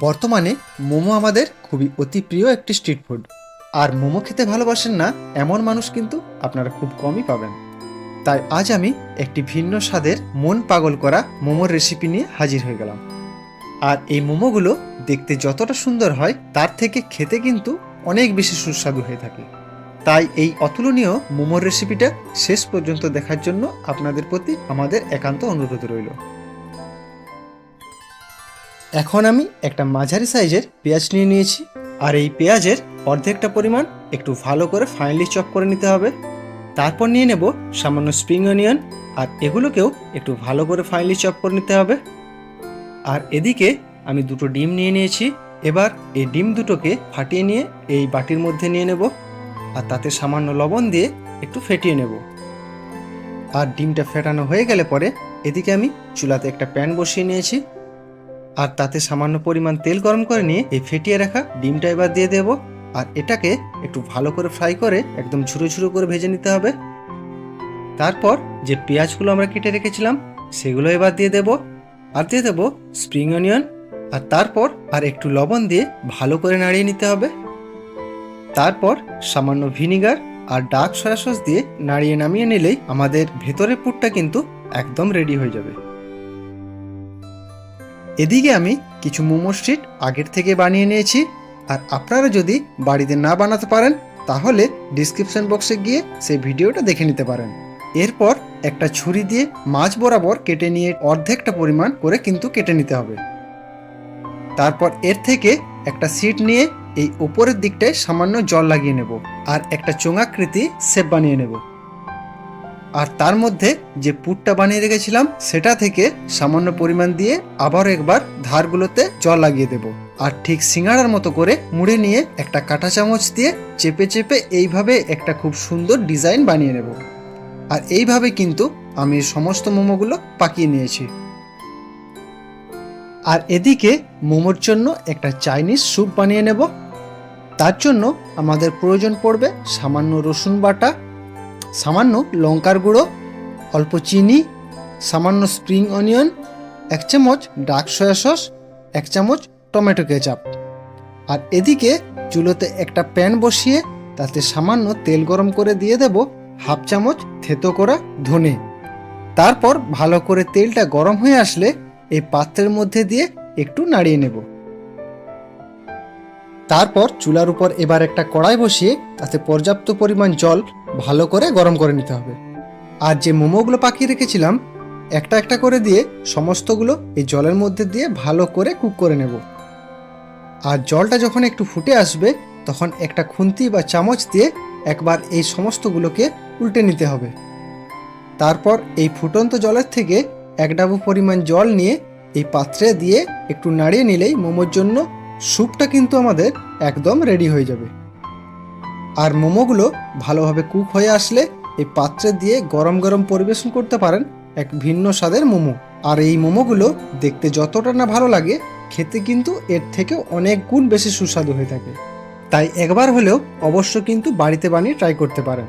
বর্তমানে মোমো আমাদের খুবই অতি প্রিয় একটি স্ট্রিট ফুড। আর মোমো খেতে ভালোবাসেন না এমন মানুষ কিন্তু আপনারা খুব কমই পাবেন। তাই আজ আমি একটি ভিন্ন স্বাদের মন পাগল করা মোমোর রেসিপি নিয়ে হাজির হয়ে গেলাম। আর এই মোমোগুলো দেখতে যতটা সুন্দর হয় তার থেকে খেতে কিন্তু অনেক বেশি সুস্বাদু হয়ে থাকে। তাই এই অতুলনীয় মোমোর রেসিপিটা শেষ পর্যন্ত দেখার জন্য আপনাদের প্রতি আমাদের একান্ত অনুরোধ রইল। এখন আমি একটা মাঝারি সাইজের পেঁয়াজ নিয়ে নিয়েছি। আর এই পেঁয়াজের অর্ধেকটা পরিমাণ একটু ভালো করে ফাইনলি চপ করে নিতে হবে। তারপর নিয়ে নেব সামান্য স্প্রিং অনিয়ন, আর এগুলোকেও একটু ভালো করে ফাইনলি চপ করে নিতে হবে। আর এদিকে আমি দুটো ডিম নিয়ে নিয়েছি। এবার এই ডিম দুটোকে ফাটিয়ে নিয়ে এই বাটির মধ্যে নিয়ে নেব, আর তাতে সামান্য লবণ দিয়ে একটু ফেটিয়ে নেব। আর ডিমটা ফেটানো হয়ে গেলে পরে এদিকে আমি চুলাতে একটা প্যান বসিয়ে নিয়েছি, আর তাতে সামান্য পরিমাণ তেল গরম করে নিয়ে এই ফেটিয়ে রাখা ডিমটা এবার দিয়ে দেব। আর এটাকে একটু ভালো করে ফ্রাই করে একদম ঝুরো ঝুরো করে ভেজে নিতে হবে। তারপর যে পেঁয়াজগুলো আমরা কেটে রেখেছিলাম সেগুলো এবার দিয়ে দেব, আর দিয়ে দেব স্প্রিং অনিয়ন। আর তারপর আর একটু লবণ দিয়ে ভালো করে নাড়িয়ে নিতে হবে। তারপর সামান্য ভিনিগার আর ডার্ক সয়া সস দিয়ে নাড়িয়ে নামিয়ে নিলেই আমাদের ভেতরের পুরটা কিন্তু একদম রেডি হয়ে যাবে। এদিকে আমি কিছু মোমো স্ট্রিট আগের থেকে বানিয়ে নিয়েছি। আর আপনারা যদি বাড়িতে না বানাতে পারেন তাহলে ডিসক্রিপশন বক্সে গিয়ে সেই ভিডিওটা দেখে নিতে পারেন। এরপর একটা ছুরি দিয়ে মাঝ বরাবর কেটে নিয়ে অর্ধেকটা পরিমাণ করে কিন্তু কেটে নিতে হবে। তারপর এর থেকে একটা সিট নিয়ে এই উপরের দিকটায় সামান্য জল লাগিয়ে নেব, আর একটা চোঙাকৃতি শেপ বানিয়ে নেব। আর তার মধ্যে যে পুরটা বানিয়ে রেখেছিলাম সেটা থেকে সামান্য পরিমাণ দিয়ে আবার একবার ধারগুলোতে জল লাগিয়ে দেব। আর ঠিক সিঙ্গাড়ার মতো করে মুড়ে নিয়ে একটা কাঁটা চামচ দিয়ে চেপে চেপে এইভাবে একটা খুব সুন্দর ডিজাইন বানিয়ে নেব। আর এইভাবে কিন্তু আমি সমস্ত মোমোগুলো পাকিয়ে নিয়েছি। আর এদিকে মোমোর জন্য একটা চাইনিজ স্যুপ বানিয়ে নেব। তার জন্য আমাদের প্রয়োজন পড়বে সামান্য রসুন বাটা, সামান্য লঙ্কার গুঁড়ো, অল্প চিনি, সামান্য স্প্রিং অনিয়ন, 1 চামচ ডার্ক সয়া সস, 1 চামচ টমেটো কেচাপ। আর এদিকে চুলোতে একটা প্যান বসিয়ে তাতে সামান্য তেল গরম করে দিয়ে দেব 1/2 চামচ থেতো করা ধনে। তারপর ভালো করে তেলটা গরম হয়ে আসলে এই পাত্রের মধ্যে দিয়ে একটু নাড়িয়ে নেব। তারপর চুলার উপর এবার একটা কড়াই বসিয়ে তাতে পর্যাপ্ত পরিমাণ জল ভালো করে গরম করে নিতে হবে। আর যে মোমোগুলো পাকিয়ে রেখেছিলাম একটা একটা করে দিয়ে সমস্তগুলো এই জলের মধ্যে দিয়ে ভালো করে কুক করে নেব। আর জলটা যখন একটু ফুটে আসবে তখন একটা খুন্তি বা চামচ দিয়ে একবার এই সমস্তগুলোকে উল্টে নিতে হবে। তারপর এই ফুটন্ত জলের থেকে 1 ডাবু পরিমাণ জল নিয়ে এই পাত্রে দিয়ে একটু নাড়িয়ে নিলেই মোমোর জন্য স্যুপটা কিন্তু আমাদের একদম রেডি হয়ে যাবে। আর মোমোগুলো ভালোভাবে কুক হয়ে আসলে এই পাত্রে দিয়ে গরম গরম পরিবেশন করতে পারেন এক ভিন্ন স্বাদের মোমো। আর এই মোমোগুলো দেখতে যতটা না ভালো লাগে খেতে কিন্তু এর থেকে অনেক গুণ বেশি সুস্বাদু হয়ে থাকে। তাই একবার হলেও অবশ্য কিন্তু বাড়িতে বানিয়ে ট্রাই করতে পারেন।